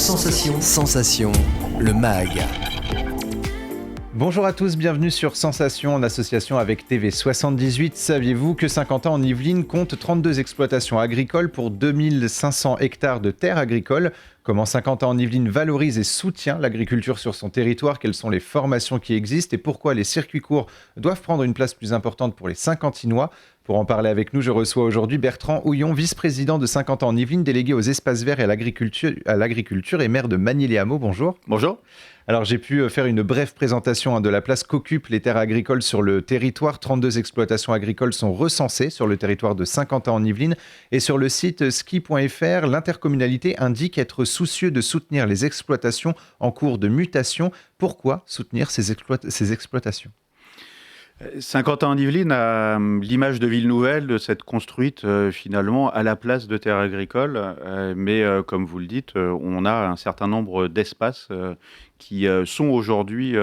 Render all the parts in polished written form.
Sensation. Sensation, le MAG. Bonjour à tous, bienvenue sur Sensation en association avec TV78. Saviez-vous que Saint-Quentin en Yvelines compte 32 exploitations agricoles pour 2500 hectares de terres agricoles? Comment Saint-Quentin en Yvelines valorise et soutient l'agriculture sur son territoire? Quelles sont les formations qui existent et pourquoi les circuits courts doivent prendre une place plus importante pour les Saint-Quentinois? Pour en parler avec nous, je reçois aujourd'hui Bertrand Houillon, vice-président de Saint-Quentin en Yvelines, délégué aux espaces verts et à l'agriculture et maire de Magny-les-Hameaux. Bonjour. Bonjour. Alors j'ai pu faire une brève présentation de la place qu'occupent les terres agricoles sur le territoire. 32 exploitations agricoles sont recensées sur le territoire de Saint-Quentin en Yvelines. Et sur le site ski.fr, l'intercommunalité indique être soucieux de soutenir les exploitations en cours de mutation. Pourquoi soutenir ces exploitations ? Saint-Quentin-en-Yvelines a l'image de ville nouvelle de s'être construite finalement à la place de terres agricoles. Mais comme vous le dites, on a un certain nombre d'espaces qui sont aujourd'hui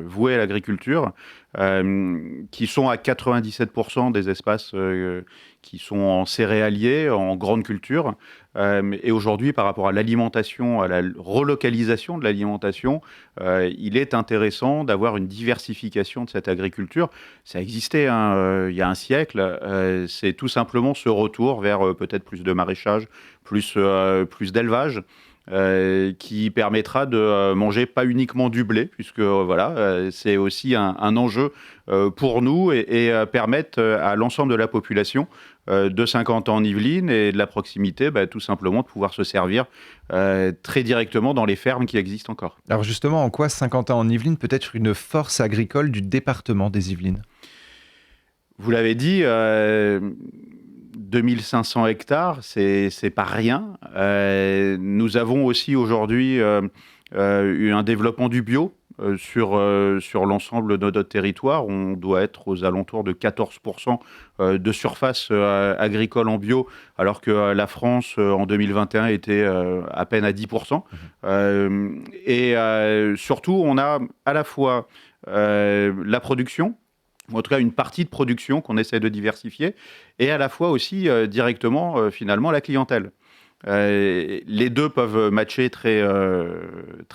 voués à l'agriculture, qui sont à 97% des espaces qui sont en céréaliers, en grande culture. Et aujourd'hui, par rapport à l'alimentation, à la relocalisation de l'alimentation, il est intéressant d'avoir une diversification de cette agriculture. Ça existait il y a un siècle. C'est tout simplement ce retour vers peut-être plus de maraîchage, plus d'élevage, qui permettra de manger pas uniquement du blé, puisque c'est aussi un enjeu pour nous et permettre à l'ensemble de la population de Saint-Quentin en Yvelines et de la proximité, tout simplement de pouvoir se servir très directement dans les fermes qui existent encore. Alors justement, en quoi Saint-Quentin en Yvelines peut être une force agricole du département des Yvelines ? Vous l'avez dit, 2500 hectares, c'est pas rien. Nous avons aussi aujourd'hui eu un développement du bio sur l'ensemble de notre territoire. On doit être aux alentours de 14% de surface agricole en bio, alors que la France en 2021 était à peine à 10%. Et surtout, on a à la fois la production, ou en tout cas une partie de production qu'on essaie de diversifier, et à la fois aussi directement finalement la clientèle. Les deux peuvent matcher très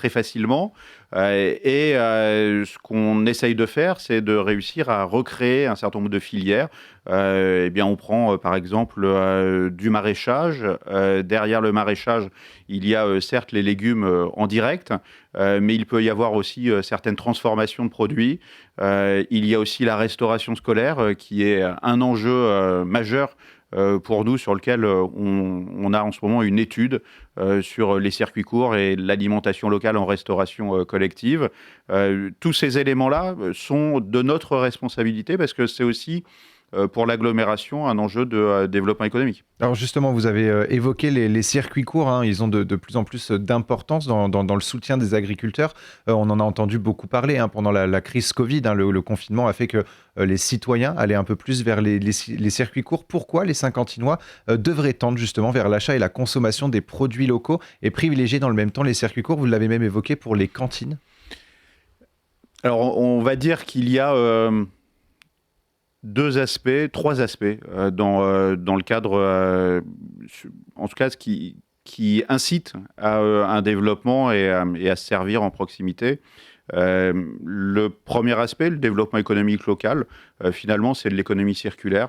facilement. Ce qu'on essaye de faire, c'est de réussir à recréer un certain nombre de filières. On prend par exemple du maraîchage. Derrière le maraîchage, il y a certes les légumes en direct, mais il peut y avoir aussi certaines transformations de produits. Il y a aussi la restauration scolaire, qui est un enjeu majeur pour nous, sur lequel on a en ce moment une étude sur les circuits courts et l'alimentation locale en restauration collective. Tous ces éléments-là sont de notre responsabilité, parce que c'est aussi pour l'agglomération un enjeu de développement économique. Alors justement, vous avez évoqué les circuits courts, ils ont de plus en plus d'importance dans le soutien des agriculteurs. On en a entendu beaucoup parler pendant la crise Covid. Le confinement a fait que les citoyens allaient un peu plus vers les circuits courts. Pourquoi les Saint-Quentinois devraient tendre justement vers l'achat et la consommation des produits locaux et privilégier dans le même temps les circuits courts? Vous l'avez même évoqué pour les cantines. Alors on va dire qu'il y a trois aspects dans le cadre, en tout cas, qui incite à un développement et à se servir en proximité. Le premier aspect, le développement économique local, finalement, c'est de l'économie circulaire.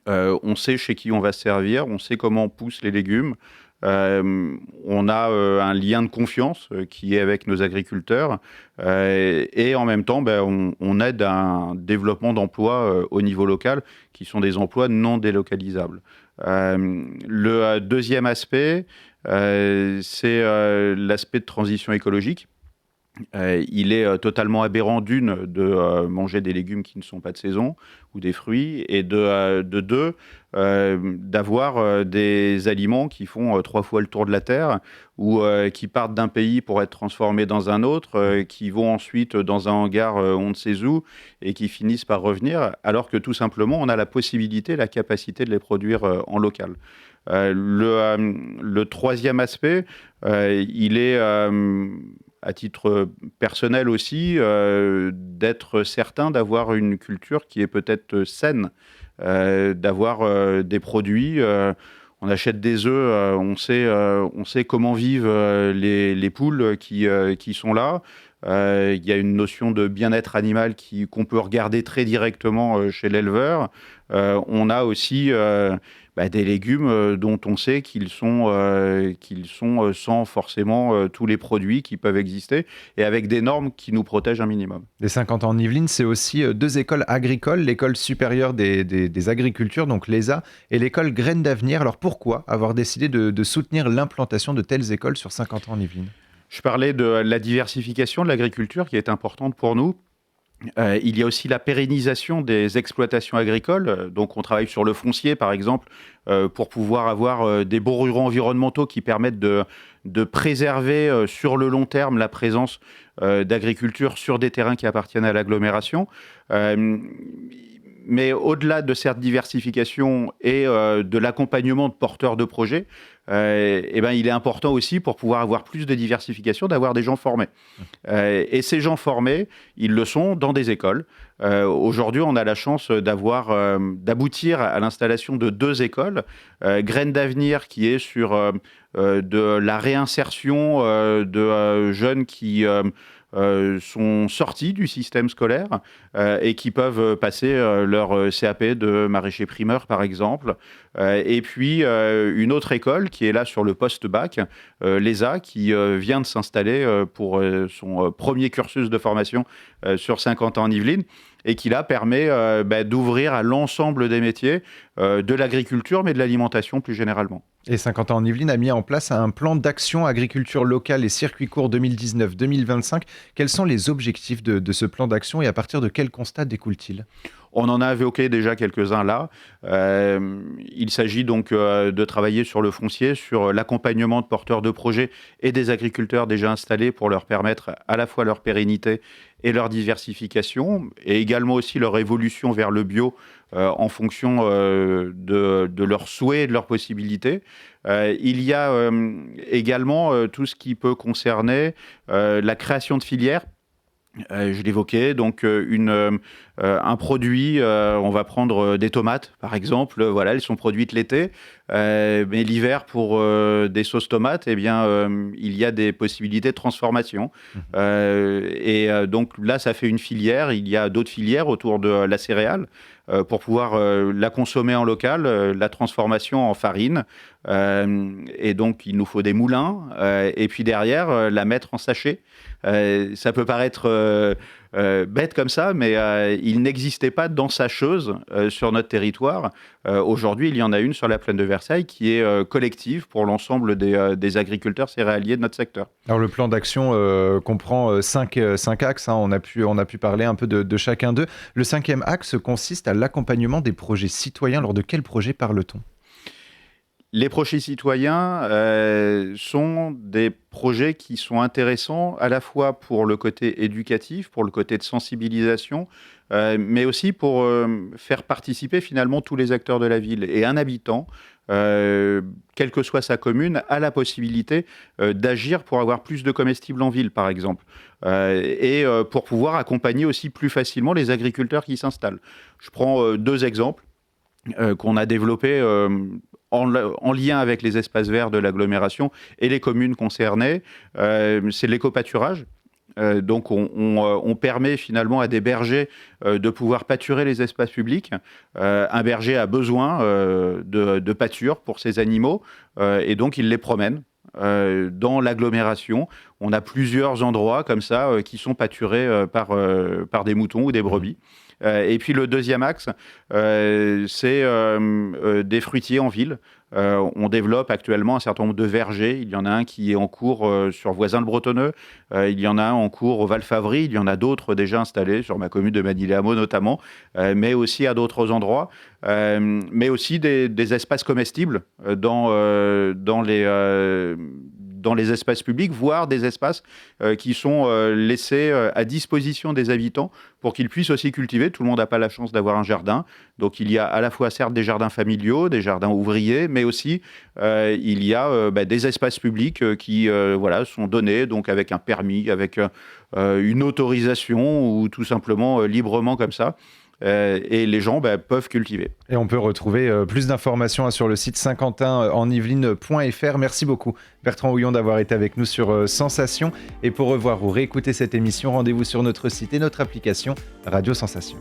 On sait chez qui on va se servir, on sait comment on pousse les légumes. On a un lien de confiance qui est avec nos agriculteurs, et en même temps, on aide à un développement d'emplois au niveau local, qui sont des emplois non délocalisables. Le deuxième aspect, c'est l'aspect de transition écologique. Il est totalement aberrant, de manger des légumes qui ne sont pas de saison ou des fruits, et de deux, d'avoir des aliments qui font 3 fois le tour de la Terre, ou qui partent d'un pays pour être transformés dans un autre, qui vont ensuite dans un hangar on ne sait où, et qui finissent par revenir, alors que tout simplement on a la possibilité, la capacité de les produire en local. Le troisième aspect, il est à titre personnel aussi, d'être certain d'avoir une culture qui est peut-être saine, d'avoir des produits. on achète des œufs, on sait comment vivent les poules qui sont là. Il y a une notion de bien-être animal qu'on peut regarder très directement chez l'éleveur. On a aussi des légumes dont on sait qu'ils sont sans forcément tous les produits qui peuvent exister et avec des normes qui nous protègent un minimum. Les 50 ans en Yvelines, c'est aussi 2 écoles agricoles, l'école supérieure des agricultures, donc l'ESA, et l'école Graines d'Avenir. Alors pourquoi avoir décidé de soutenir l'implantation de telles écoles sur 50 ans en Yvelines ? Je parlais de la diversification de l'agriculture qui est importante pour nous. Il y a aussi la pérennisation des exploitations agricoles. Donc, on travaille sur le foncier, par exemple, pour pouvoir avoir des baux ruraux environnementaux qui permettent de préserver sur le long terme la présence d'agriculture sur des terrains qui appartiennent à l'agglomération. Mais au-delà de cette diversification et de l'accompagnement de porteurs de projets, il est important aussi, pour pouvoir avoir plus de diversification, d'avoir des gens formés. Et ces gens formés, ils le sont dans des écoles. Aujourd'hui, on a la chance d'aboutir à l'installation de 2 écoles. Graines d'Avenir, qui est sur de la réinsertion de jeunes qui sont sortis du système scolaire et qui peuvent passer leur CAP de maraîcher primeur, par exemple. Et puis, une autre école qui est là sur le post-bac, l'ESA, qui vient de s'installer pour son premier cursus de formation sur 50 ans en Yvelines, et qui là permet d'ouvrir à l'ensemble des métiers de l'agriculture, mais de l'alimentation plus généralement. Et 50 ans en Yvelines a mis en place un plan d'action agriculture locale et circuit court 2019-2025. Quels sont les objectifs de ce plan d'action et à partir de quel constat découle-t-il ? On en a évoqué déjà quelques-uns là. Il s'agit donc de travailler sur le foncier, sur l'accompagnement de porteurs de projets et des agriculteurs déjà installés pour leur permettre à la fois leur pérennité et leur diversification, et également aussi leur évolution vers le bio en fonction de leurs souhaits et de leurs possibilités. Il y a également tout ce qui peut concerner la création de filières. Je l'évoquais, donc un produit, on va prendre des tomates par exemple, voilà, elles sont produites l'été, mais l'hiver pour des sauces tomates, il y a des possibilités de transformation. Donc là, ça fait une filière, il y a d'autres filières autour de la céréale pour pouvoir la consommer en local, la transformation en farine, et donc il nous faut des moulins, et puis derrière, la mettre en sachet. Ça peut paraître bête comme ça, mais il n'existait pas d'ensacheuse sur notre territoire. Aujourd'hui, il y en a une sur la plaine de Versailles qui est collective pour l'ensemble des agriculteurs céréaliers de notre secteur. Alors le plan d'action comprend 5 axes, hein. On a pu parler un peu de chacun d'eux. Le 5e axe consiste à l'accompagnement des projets citoyens. Alors de quel projet parle-t-on ? Les projets citoyens sont des projets qui sont intéressants à la fois pour le côté éducatif, pour le côté de sensibilisation, mais aussi pour faire participer finalement tous les acteurs de la ville. Et un habitant, quelle que soit sa commune, a la possibilité d'agir pour avoir plus de comestibles en ville, par exemple, et pour pouvoir accompagner aussi plus facilement les agriculteurs qui s'installent. Je prends 2 exemples qu'on a développés en lien avec les espaces verts de l'agglomération et les communes concernées. C'est l'éco-pâturage. Donc on permet finalement à des bergers de pouvoir pâturer les espaces publics. Un berger a besoin de pâture pour ses animaux et donc il les promène dans l'agglomération. On a plusieurs endroits comme ça qui sont pâturés par des moutons ou des brebis. Et puis le 2e axe, c'est des fruitiers en ville. On développe actuellement un certain nombre de vergers. Il y en a un qui est en cours sur Voisin-le-Bretonneux. Il y en a un en cours au Val-Favry. Il y en a d'autres déjà installés sur ma commune de Manille-les-Hameaux notamment, mais aussi à d'autres endroits. Mais aussi des espaces comestibles dans les espaces publics, voire des espaces qui sont laissés à disposition des habitants pour qu'ils puissent aussi cultiver. Tout le monde n'a pas la chance d'avoir un jardin. Donc il y a à la fois certes des jardins familiaux, des jardins ouvriers, mais aussi il y a des espaces publics qui sont donnés donc avec un permis, avec une autorisation ou tout simplement librement comme ça. et les gens peuvent cultiver. Et on peut retrouver plus d'informations sur le site saint-quentin-en-yvelines.fr. Merci beaucoup Bertrand Houillon d'avoir été avec nous sur Sensation. Et pour revoir ou réécouter cette émission, rendez-vous sur notre site et notre application Radio Sensation.